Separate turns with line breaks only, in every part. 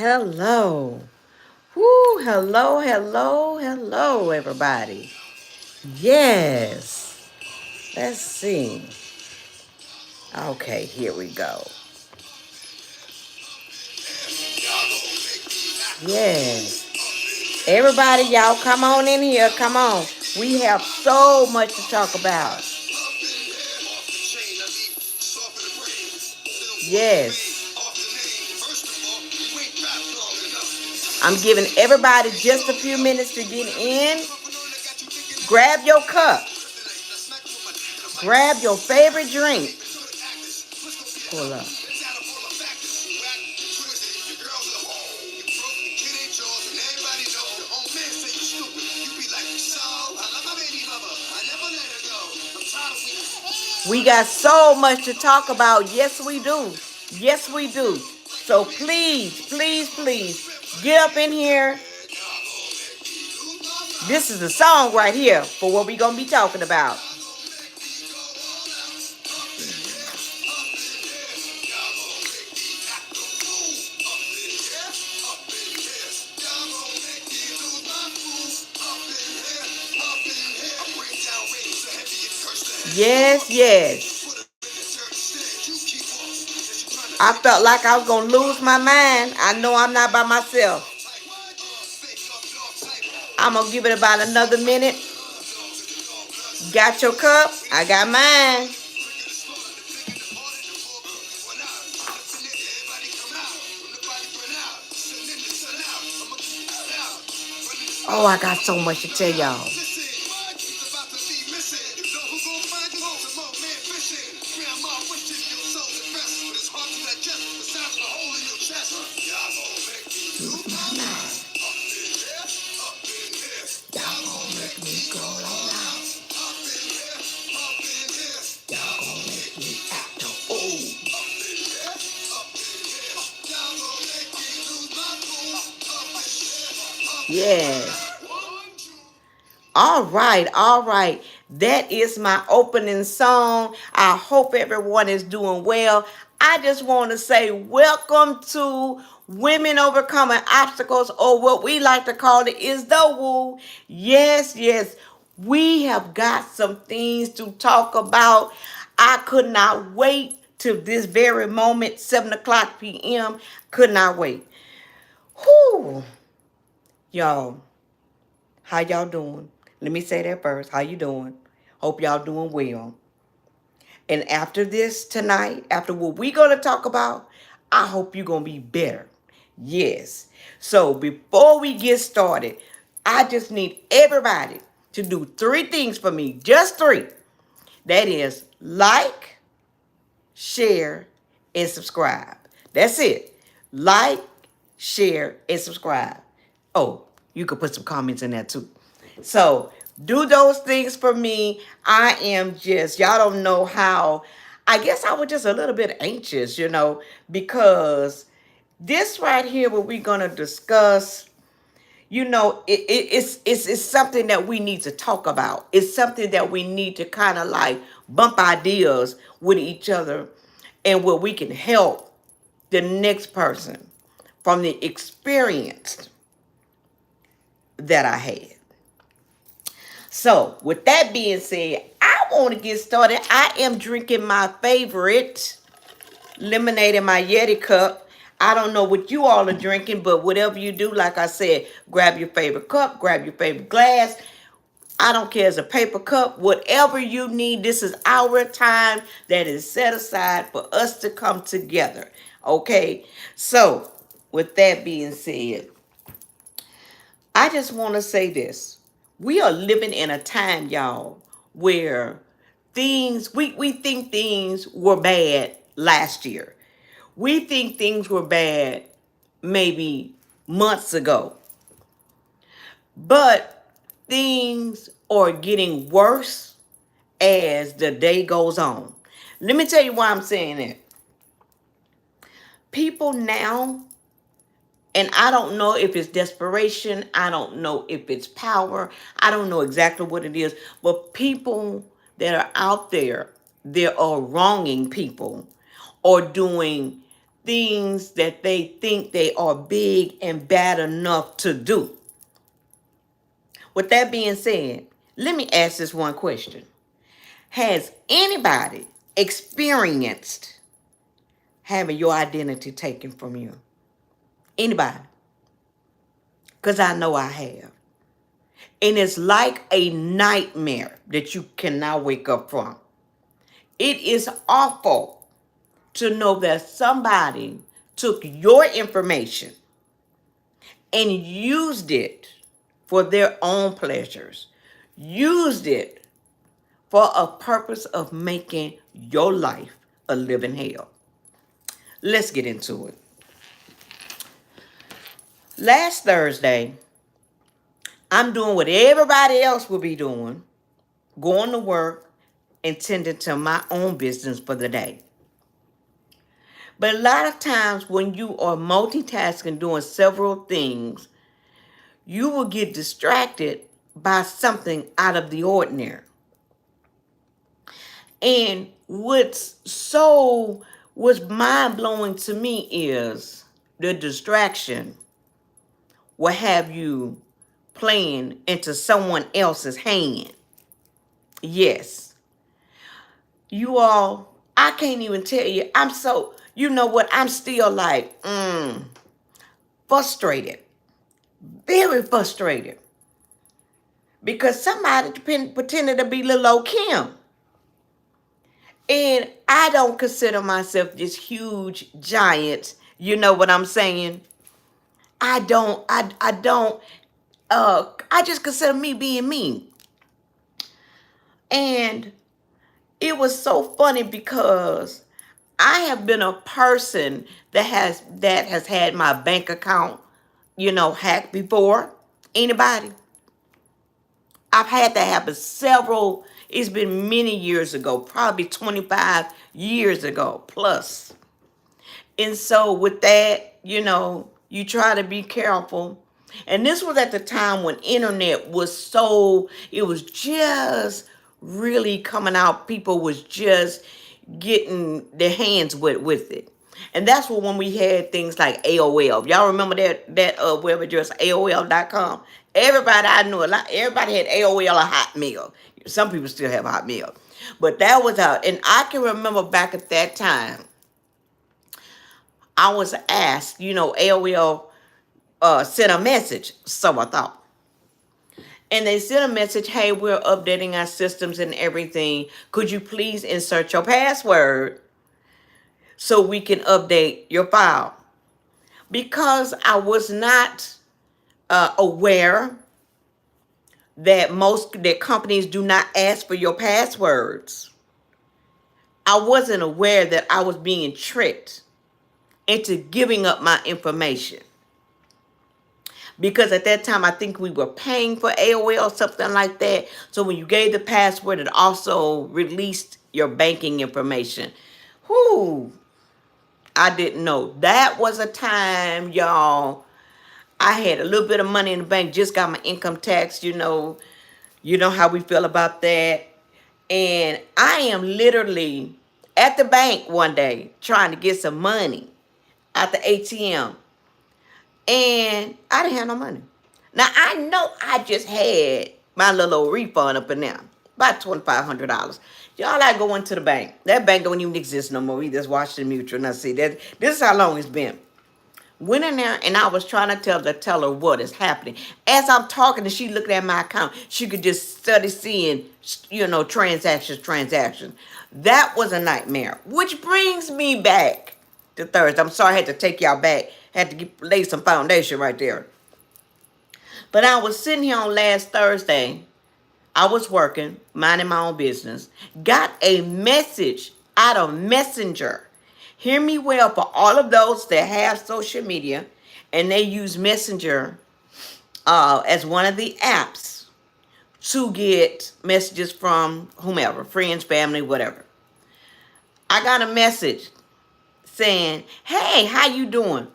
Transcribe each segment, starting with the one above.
Hello. Woo, hello, everybody. Yes. Let's see. Okay, here we go. Yes. Everybody, y'all, come on in here. Come on. We have so much to talk about. Yes. I'm giving everybody just a few minutes to get in. Grab your cup. Grab your favorite drink. Pull up. We got so much to talk about. Yes, we do. Yes, we do. So please get up in here. This is the song right here for what we're going to be talking about. Yes. I felt like I was going to lose my mind. I know I'm not by myself. I'm going to give it about another minute. Got your cup? I got mine. Oh, I got so much to tell y'all. Yes. All right. That is my opening song. I hope everyone is doing well. I just want to say welcome to Women Overcoming Obstacles, or what we like to call it is the Woo. Yes. We have got some things to talk about. I could not wait to this very moment, 7 o'clock p.m. Could not wait. Whew. Y'all. How y'all doing? Let me say that first. How you doing? Hope y'all doing well. And after this tonight, after what we're going to talk about, I hope you're going to be better. Yes. So before we get started, I just need everybody to do 3 things for me. Just 3. That is like, share, and subscribe. That's it. Like, share, and subscribe. Oh, you could put some comments in there too. So do those things for me. I am just, y'all don't know how, I guess I was just a little bit anxious, because this right here, what we're going to discuss, it's something that we need to talk about. It's something that we need to kind of like bump ideas with each other, and where we can help the next person from the experience that I had. So with that being said, I want to get started. I am drinking my favorite lemonade in my Yeti cup. I don't know what you all are drinking, but whatever you do, like I said, grab your favorite cup, grab your favorite glass. I don't care, it's a paper cup, whatever you need. This is our time that is set aside for us to come together. Okay? So, with that being said, I just want to say this. We are living in a time, y'all, where we think things were bad last year. We think things were bad maybe months ago. But things are getting worse as the day goes on. Let me tell you why I'm saying that. People now, and I don't know if it's desperation, I don't know if it's power, I don't know exactly what it is, but people that are out there, they are wronging people or doing things that they think they are big and bad enough to do. With that being said, let me ask this one question. Has anybody experienced having your identity taken from you? Anybody? Because I know I have. And it's like a nightmare that you cannot wake up from. It is awful to know that somebody took your information and used it for their own pleasures, used it for a purpose of making your life a living hell. Let's get into it. Last Thursday, I'm doing what everybody else will be doing, going to work and tending to my own business for the day. But a lot of times when you are multitasking, doing several things, you will get distracted by something out of the ordinary. And what's mind blowing to me is the distraction will have you playing into someone else's hand. Yes. You all, I can't even tell you. You know what? I'm still like, frustrated. Very frustrated. Because somebody pretended to be little old Kim. And I don't consider myself this huge giant. You know what I'm saying? I just consider me being me. And it was so funny because I have been a person that has had my bank account, hacked before. Anybody? I've had that happen it's been many years ago, probably 25 years ago plus. And so with that, you try to be careful. And this was at the time when internet it was just really coming out. People was just getting their hands wet with it. And that's when we had things like AOL. Y'all remember that web address, AOL.com? Everybody I knew, everybody had AOL or Hotmail. Some people still have Hotmail. But that was out. And I can remember back at that time, I was asked, AOL sent a message, so I thought. And they sent a message, hey, we're updating our systems and everything. Could you please insert your password so we can update your file? Because I was not aware that companies do not ask for your passwords. I wasn't aware that I was being tricked into giving up my information. Because at that time, I think we were paying for AOL, something like that. So when you gave the password, it also released your banking information. Whoo, I didn't know. That was a time, y'all, I had a little bit of money in the bank, just got my income tax, you know how we feel about that. And I am literally at the bank one day trying to get some money at the ATM. And I didn't have no money. Now, I know I just had my little old refund up in there, about $2,500. Y'all, I go into the bank. That bank don't even exist no more. We just Washington Mutual. Now, see, this is how long it's been. Went in there, and I was trying to tell her what is happening. As I'm talking, and she looking at my account, she could just study seeing, transactions. That was a nightmare, which brings me back to Thursday. I'm sorry I had to take y'all back. Had to lay some foundation right there. But I was sitting here on last Thursday. I was working, minding my own business. Got a message out of Messenger. Hear me well, for all of those that have social media and they use Messenger as one of the apps to get messages from whomever, friends, family, whatever. I got a message saying, hey, how you doing?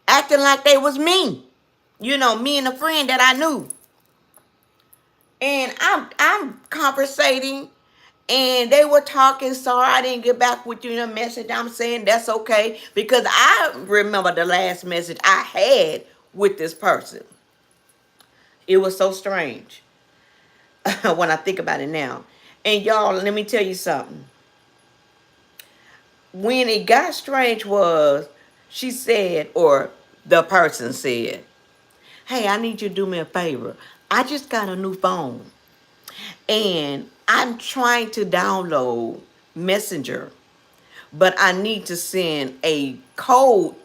Acting like they was me. Me and a friend that I knew. And I'm conversating, And they were talking, sorry I didn't get back with you in a message. I'm saying that's okay because I remember the last message I had with this person. It was so strange when I think about it now. And y'all, let me tell you something. When it got strange was she said, or the person said, hey, I need you to do me a favor. I just got a new phone and I'm trying to download Messenger, but I need to send a code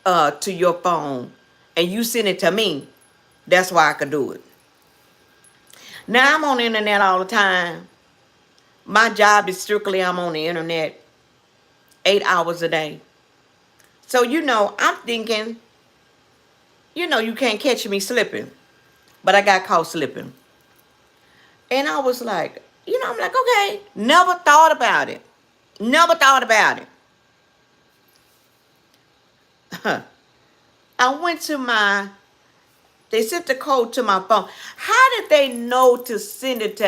to your phone and you send it to me. That's why I could do it. Now I'm on the internet all the time. My job is strictly I'm on the internet 8 hours a day. So, I'm thinking, you can't catch me slipping. But I got caught slipping. And I was like, I'm like, okay, never thought about it. Never thought about it. I went to they sent the code to my phone. How did they know to send it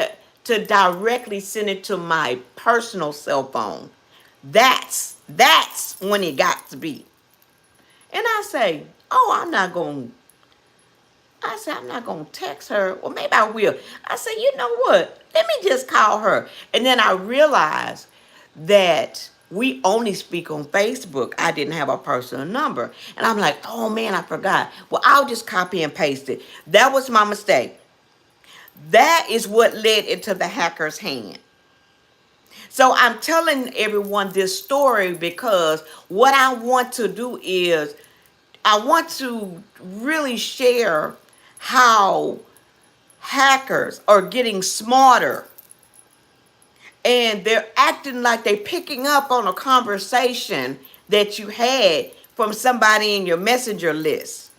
to directly send it to my personal cell phone? That's when it got to be. And I say, oh, I'm not going to text her. Well, maybe I will. I said, you know what? Let me just call her. And then I realized that we only speak on Facebook. I didn't have a personal number. And I'm like, oh, man, I forgot. Well, I'll just copy and paste it. That was my mistake. That is what led into the hacker's hand. So I'm telling everyone this story because what I want to do is I want to really share how hackers are getting smarter and they're acting like they're picking up on a conversation that you had from somebody in your messenger list.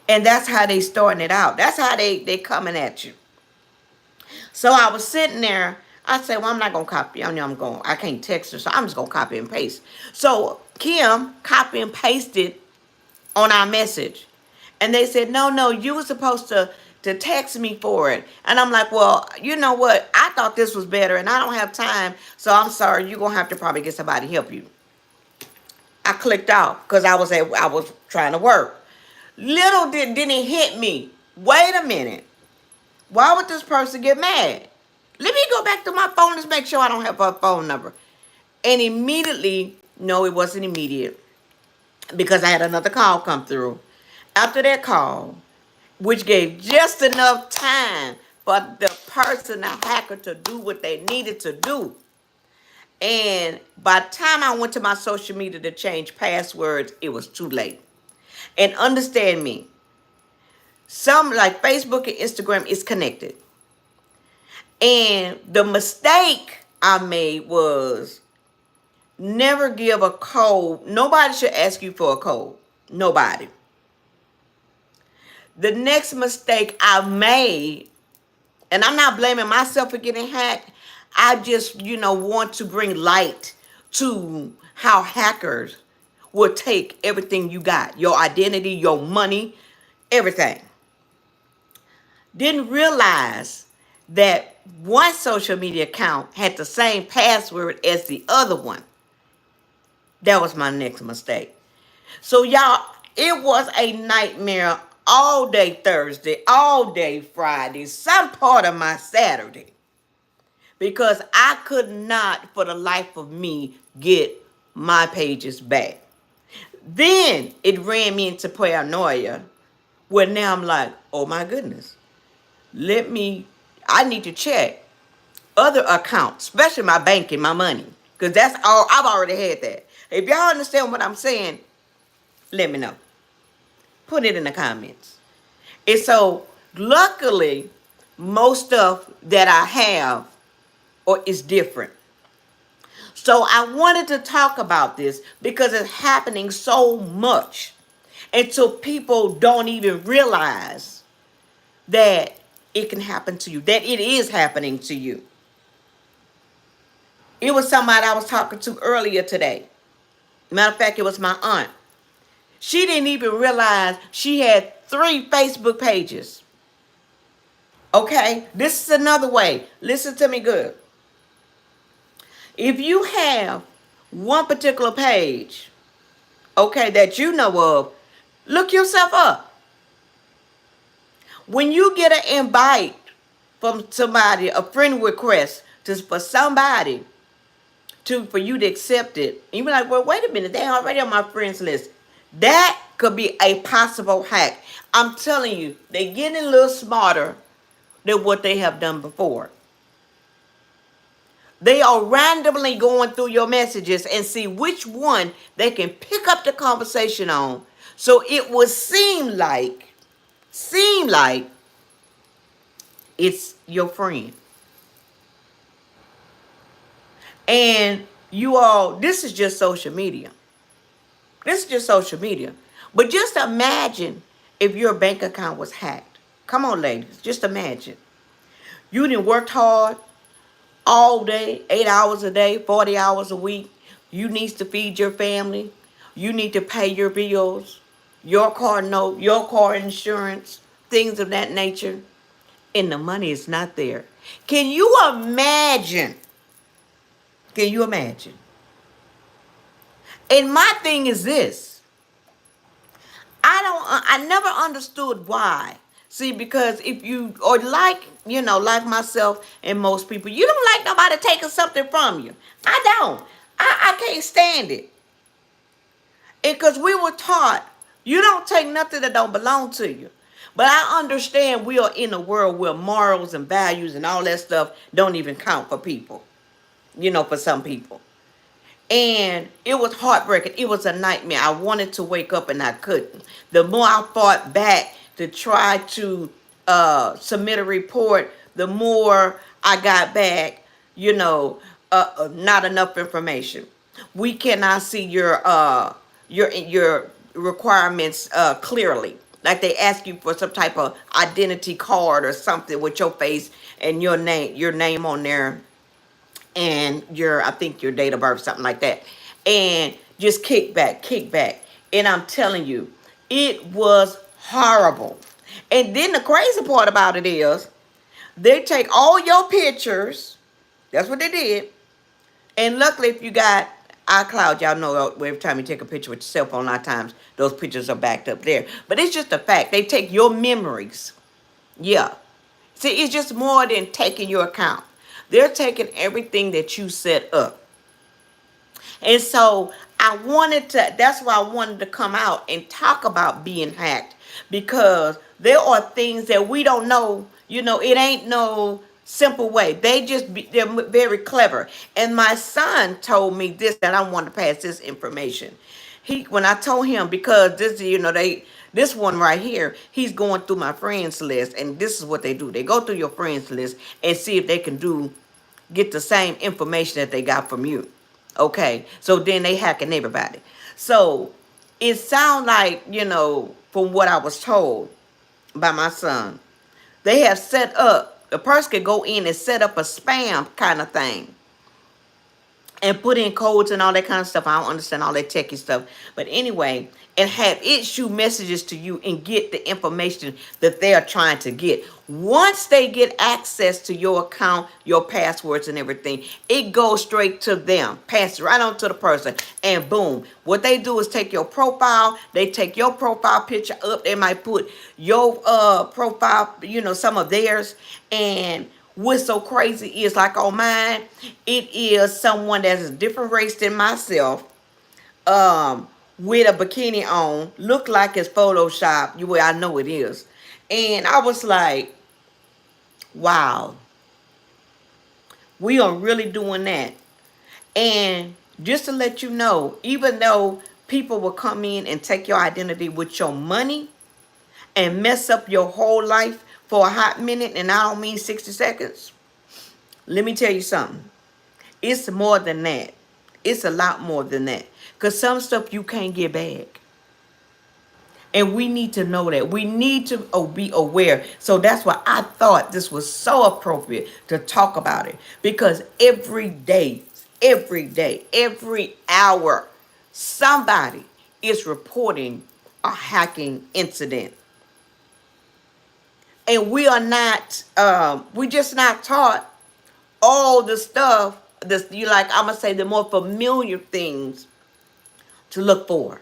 And that's how they starting it out. That's how they coming at you. So I was sitting there. I said, well, I'm not going to copy. I can't text her, so I'm just going to copy and paste. So Kim copy and pasted on our message. And they said, no, you were supposed to text me for it. And I'm like, well, you know what? I thought this was better and I don't have time. So I'm sorry. You're going to have to probably get somebody to help you. I clicked off because I was trying to work. Little didn't it hit me. Wait a minute. Why would this person get mad? Let me go back to my phone. Let's make sure I don't have her phone number. And immediately, no, it wasn't immediate because I had another call come through. After that call, which gave just enough time for the person, the hacker, to do what they needed to do. And by the time I went to my social media to change passwords, it was too late. And understand me, some like Facebook and Instagram is connected. And the mistake I made was never give a code. Nobody should ask you for a code. Nobody. The next mistake I made, and I'm not blaming myself for getting hacked. I just, want to bring light to how hackers will take everything you got, your identity, your money, everything. Didn't realize that one social media account had the same password as the other one. That was my next mistake. So y'all, it was a nightmare all day Thursday, all day Friday, some part of my Saturday. Because I could not, for the life of me, get my pages back. Then it ran me into paranoia, where now I'm like, oh my goodness. I need to check other accounts, especially my banking, my money. Because that's all, I've already had that. If y'all understand what I'm saying, let me know. Put it in the comments. And so, luckily, most stuff that I have is different. So I wanted to talk about this because it's happening so much. And so people don't even realize that it can happen to you, that it is happening to you. It was somebody I was talking to earlier today. Matter of fact, it was my aunt. She didn't even realize she had 3 Facebook pages. Okay, this is another way. Listen to me good. If you have one particular page, okay, that you know of, look yourself up. When you get an invite from somebody, a friend request for somebody for you to accept it, and you be like, well, wait a minute, they already on my friends list. That could be a possible hack. I'm telling you, they're getting a little smarter than what they have done before. They are randomly going through your messages and see which one they can pick up the conversation on. So it would seem like it's your friend. And you all, this is just social media. This is just social media. But just imagine if your bank account was hacked. Come on, ladies. Just imagine. You done worked hard all day, 8 hours a day, 40 hours a week. You need to feed your family. You need to pay your bills, your car note, your car insurance, things of that nature. And the money is not there. Can you imagine? Can you imagine? And my thing is this. I never understood why. See, because if you, or like myself and most people, you don't like nobody taking something from you. I don't. I can't stand it. Because we were taught, you don't take nothing that don't belong to you. But I understand we are in a world where morals and values and all that stuff don't even count for people. For some people. And it was heartbreaking. It was a nightmare. I wanted to wake up and I couldn't. The more I fought back to try to submit a report, the more I got back, not enough information. We cannot see your requirements clearly. Like they ask you for some type of identity card or something with your face and your name on there, and I think your date of birth, something like that. And just kick back. And I'm telling you, it was horrible. And then the crazy part about it is they take all your pictures. That's what they did. And luckily, if you got iCloud, y'all know every time you take a picture with your cell phone, a lot of times those pictures are backed up there. But it's just a fact. They take your memories. Yeah. See, it's just more than taking your account. They're taking everything that you set up. And so that's why I wanted to come out and talk about being hacked, because there are things that we don't know. It ain't no simple way. They're very clever. And my son told me this, that I want to pass this information. When I told him, because this one right here, he's going through my friends list, and this is what they do. They go through your friends list and see if they can get the same information that they got from you. Okay, so then they hacking everybody. So it sounds like, from what I was told by my son, they have set up, the person could go in and set up a spam kind of thing and put in codes and all that kind of stuff. I don't understand all that techie stuff. But anyway, and have it shoot messages to you and get the information that they are trying to get. Once they get access to your account, your passwords and everything, it goes straight to them. Pass it right on to the person. And boom. What they do is take your profile. They take your profile picture up. They might put your profile, some of theirs. And what's so crazy is, like on mine, it is someone that's a different race than myself, with a bikini on, look like it's Photoshop. I know it is. And I was like, wow, we are really doing that. And just to let you know, even though people will come in and take your identity with your money and mess up your whole life for a hot minute, and I don't mean 60 seconds, let me tell you something. It's more than that. It's a lot more than that. Because some stuff you can't get back. And we need to know that. We need to be aware. So that's why I thought this was so appropriate to talk about it. Because every day, every hour, somebody is reporting a hacking incident. And we just not taught all the stuff this, you like, I'm gonna say the more familiar things to look for,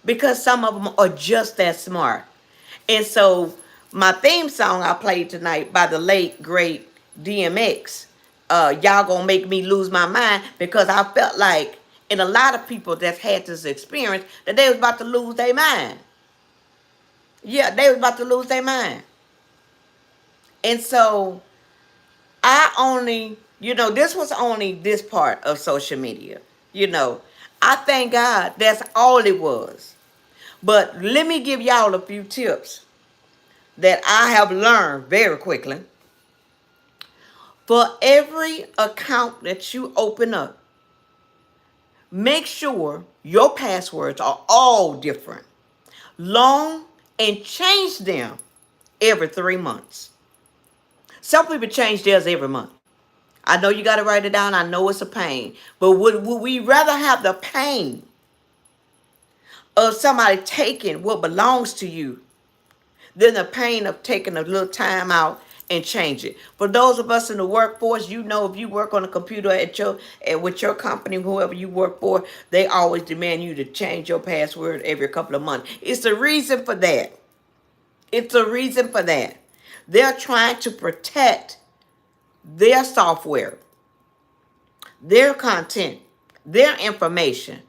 because some of them are just that smart. And so my theme song I played tonight by the late great DMX, y'all gonna make me lose my mind, because I felt like, and a lot of people that had this experience, that they was about to lose their mind. Yeah, they was about to lose their mind. And so I only, this was only this part of social media. You know, I thank God that's all it was. But let me give y'all a few tips that I have learned very quickly. For every account that you open up, make sure your passwords are all different, long, and change them every 3 months. Some people change theirs every month. I know you got to write it down. I know it's a pain. But would we rather have the pain of somebody taking what belongs to you than the pain of taking a little time out and change it? For those of us in the workforce, if you work on a computer with your company, whoever you work for, they always demand you to change your password every couple of months. It's a reason for that. It's a reason for that. They're trying to protect their software, their content, their information.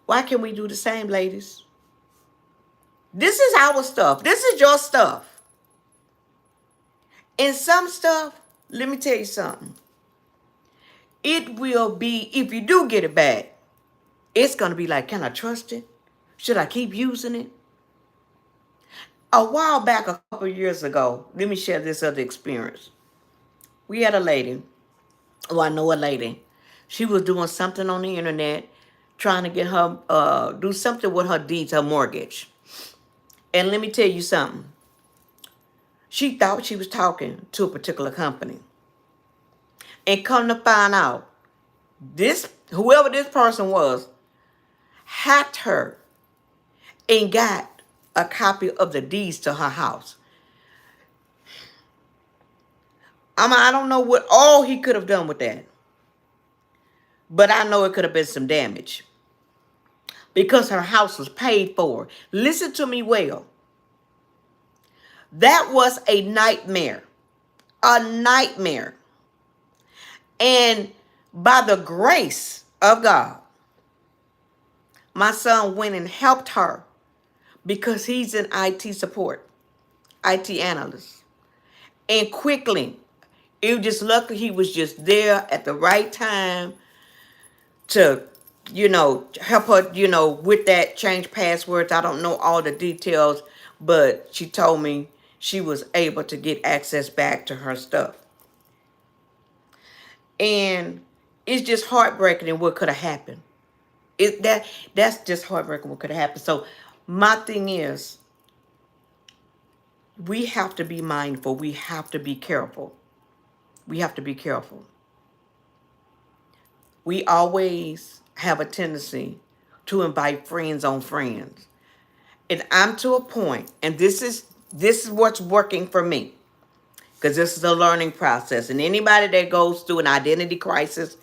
Why can't we do the same, ladies? This is our stuff. This is your stuff. And some stuff, let me tell you something. It will be, if you do get it back, it's going to be like, can I trust it? Should I keep using it? A while back, a couple of years ago, let me share this other experience. We had a lady, I know a lady. She was doing something on the internet, trying to get her, do something with her deeds, her mortgage. And let me tell you something. She thought she was talking to a particular company. And come to find out, whoever this person was, hacked her and got a copy of the deeds to her house. I don't know what all he could have done with that. But I know it could have been some damage. Because her house was paid for. Listen to me well. That was a nightmare. A nightmare. And by the grace of God, my son went and helped her, because he's an IT support, IT analyst. And quickly, it was just lucky he was just there at the right time to, help her, with that change passwords. I don't know all the details, but she told me she was able to get access back to her stuff. And it's just heartbreaking in what could have happened. That's just heartbreaking what could have happened. So my thing is, we have to be mindful. We have to be careful. We have to be careful. We always have a tendency to invite friends on friends. And I'm to a point, and this is what's working for me, because this is a learning process. And anybody that goes through an identity crisis,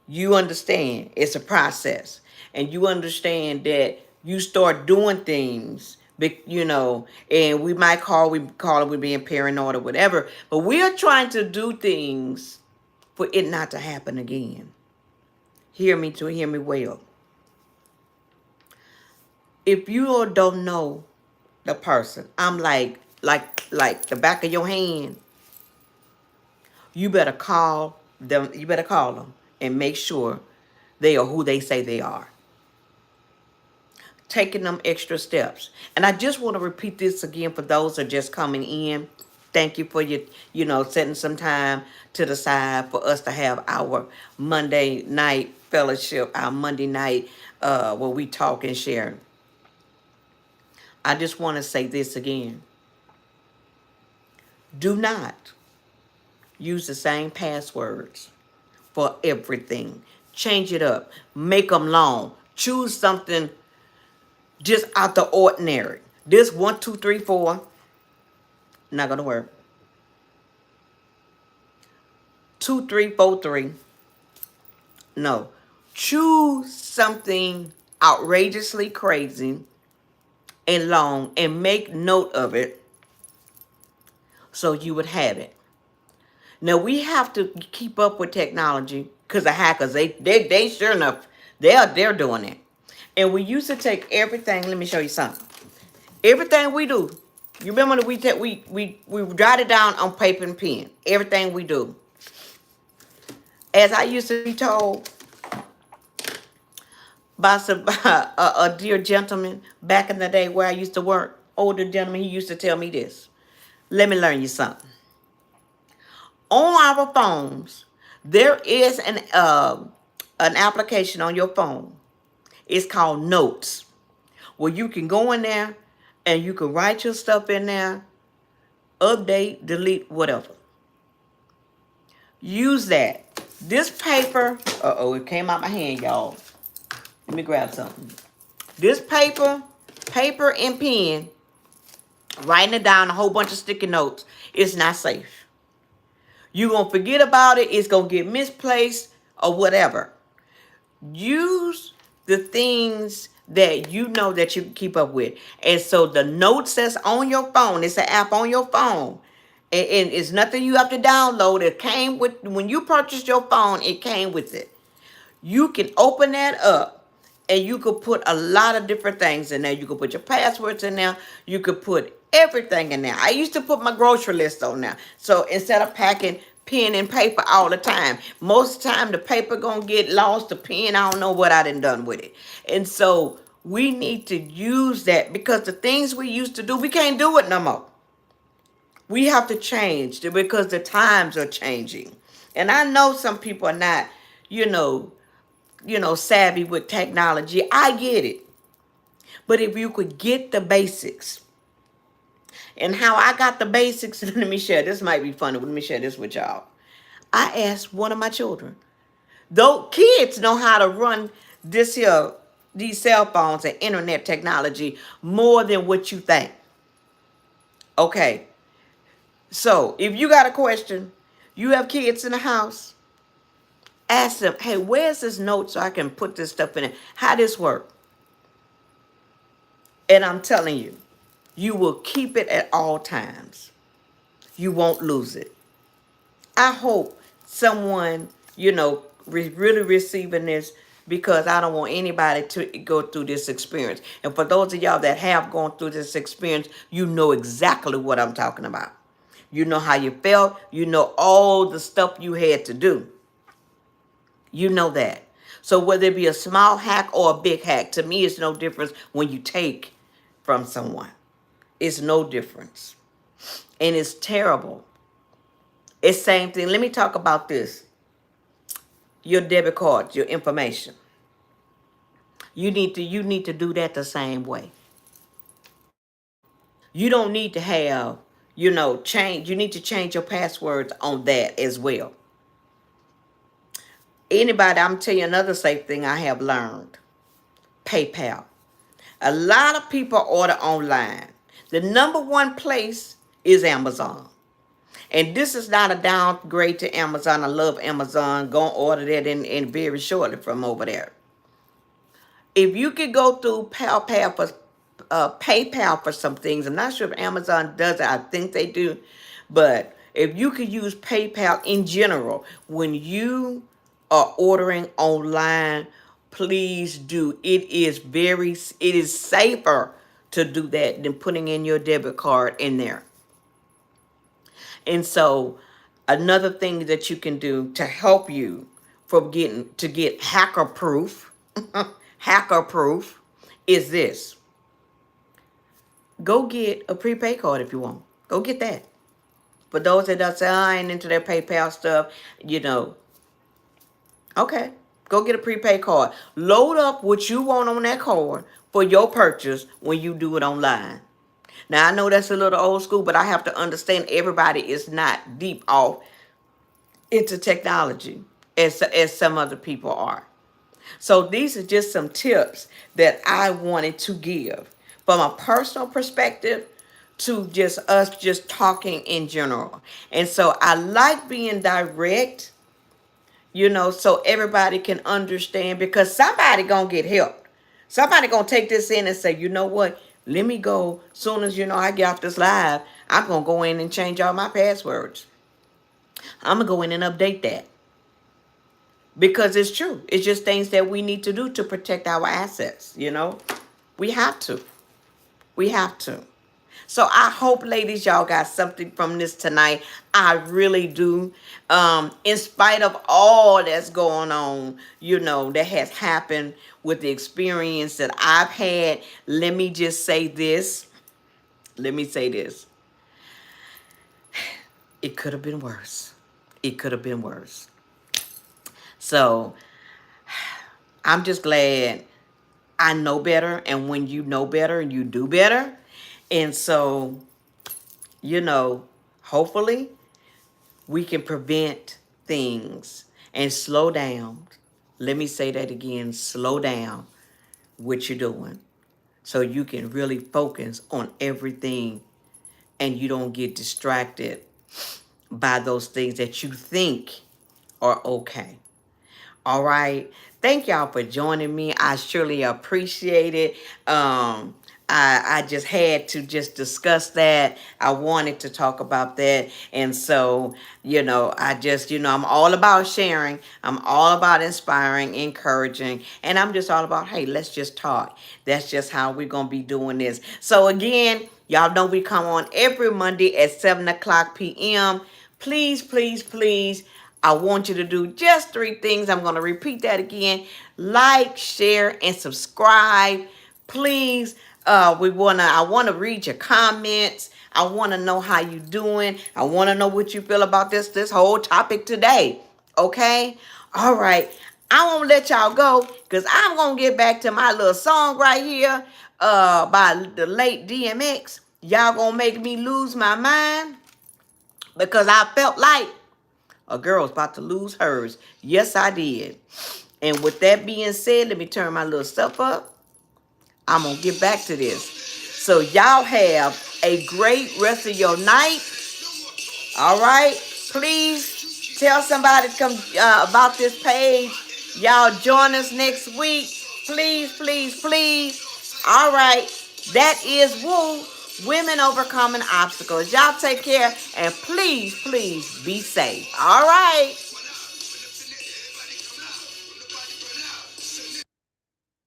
you understand it's a process. And you understand that you start doing things, and we call it we being paranoid or whatever, but we are trying to do things for it not to happen again. Hear me well. If you don't know the person, I'm like the back of your hand, you better call them. You better call them and make sure they are who they say they are. Taking them extra steps. And I just want to repeat this again for those that are just coming in. Thank you for your, setting some time to the side for us to have our Monday night fellowship, our Monday night where we talk and share. I just want to say this again. Do not use the same passwords for everything. Change it up. Make them long. Choose something just out the ordinary. This 1, 2, 3, 4, not gonna work. 2, 3, 4, 3. No. Choose something outrageously crazy and long and make note of it so you would have it. Now we have to keep up with technology because the hackers, they sure enough, they're doing it. And we used to take everything. Let me show you something. Everything we do, you remember that we write it down on paper and pen. Everything we do. As I used to be told by a dear gentleman back in the day where I used to work, older gentleman, he used to tell me this. Let me learn you something. On our phones, there is an application on your phone. It's called Notes, where you can go in there and you can write your stuff in there, update, delete, whatever. Use that. This paper, it came out my hand, y'all. Let me grab something. This paper and pen, writing it down, a whole bunch of sticky notes, is not safe. You're going to forget about it. It's going to get misplaced or whatever. Use the things that you know that you can keep up with. And so the notes that's on your phone, it's an app on your phone. And it's nothing you have to download. It came with, when you purchased your phone, it came with it. You can open that up and you could put a lot of different things in there. You could put your passwords in there. You could put everything in there. I used to put my grocery list on there. So instead of packing pen and paper all the time, most of the time the paper gonna get lost, the pen, I don't know what I done with it. And so we need to use that because the things we used to do, we can't do it no more. We have to change because the times are changing. And I know some people are not, you know, savvy with technology. I get it. But if you could get the basics, and how I got the basics, let me share. This might be funny. Let me share this with y'all. I asked one of my children. Though kids know how to run these cell phones and internet technology more than what you think. Okay. So if you got a question, you have kids in the house, ask them, hey, where's this note so I can put this stuff in it? How this work? And I'm telling you, you will keep it at all times. You won't lose it. I hope someone, really receiving this because I don't want anybody to go through this experience. And for those of y'all that have gone through this experience, you know exactly what I'm talking about. You know how you felt. You know all the stuff you had to do. You know that. So whether it be a small hack or a big hack, to me, it's no difference when you take from someone. It's no difference. And it's terrible. It's same thing. Let me talk about this. Your debit card, your information. You need to do that the same way. You don't need to have, change. You need to change your passwords on that as well. Anybody, I'm telling you another safe thing I have learned. PayPal. A lot of people order online. The number one place is Amazon. And this is not a downgrade to Amazon. I love Amazon. Go order that in very shortly from over there. If you could go through PayPal for some things, I'm not sure if Amazon does it. I think they do. But if you could use PayPal in general, when you are ordering online, please do. It is safer to do that than putting in your debit card in there. And so another thing that you can do to help you get hacker proof, is this. Go get a prepaid card if you want. Go get that. For those that don't say, I ain't into their PayPal stuff, okay, go get a prepaid card. Load up what you want on that card for your purchase when you do it online. Now, I know that's a little old school, but I have to understand everybody is not deep off into technology as some other people are. So these are just some tips that I wanted to give from a personal perspective to just us just talking in general. And so I like being direct, so everybody can understand, because somebody gonna get help. Somebody gonna take this in and say, you know what? Let me go. Soon as I get off this live, I'm gonna go in and change all my passwords. I'm gonna go in and update that, because it's true. It's just things that we need to do to protect our assets. We have to. We have to. So I hope, ladies, y'all got something from this tonight. I really do. In spite of all that's going on, that has happened with the experience that I've had, let me just say this. Let me say this. It could have been worse. It could have been worse. So I'm just glad I know better. And when you know better, you do better. And so, hopefully we can prevent things and slow down. Let me say that again. Slow down what you're doing, so you can really focus on everything and you don't get distracted by those things that you think are okay. All right. Thank y'all for joining me. I surely appreciate it. I just had to just discuss that. I wanted to talk about that. And so, I just, I'm all about sharing. I'm all about inspiring, encouraging. And I'm just all about, hey, let's just talk. That's just how we're going to be doing this. So again, y'all know we come on every Monday at 7 o'clock p.m. Please, please, please, I want you to do just 3 things. I'm going to repeat that again. Like, share, and subscribe. Please, I want to read your comments. I want to know how you doing. I want to know what you feel about this whole topic today. Okay? All right. I won't let y'all go, because I'm going to get back to my little song right here by the late DMX. Y'all going to make me lose my mind, because I felt like a girl's about to lose hers. Yes, I did. And with that being said, let me turn my little stuff up. I'm going to get back to this. So y'all have a great rest of your night. All right? Please tell somebody to come about this page. Y'all join us next week. Please, please, please. All right. That is Woo, Women Overcoming Obstacles. Y'all take care, and please, please be safe. All right.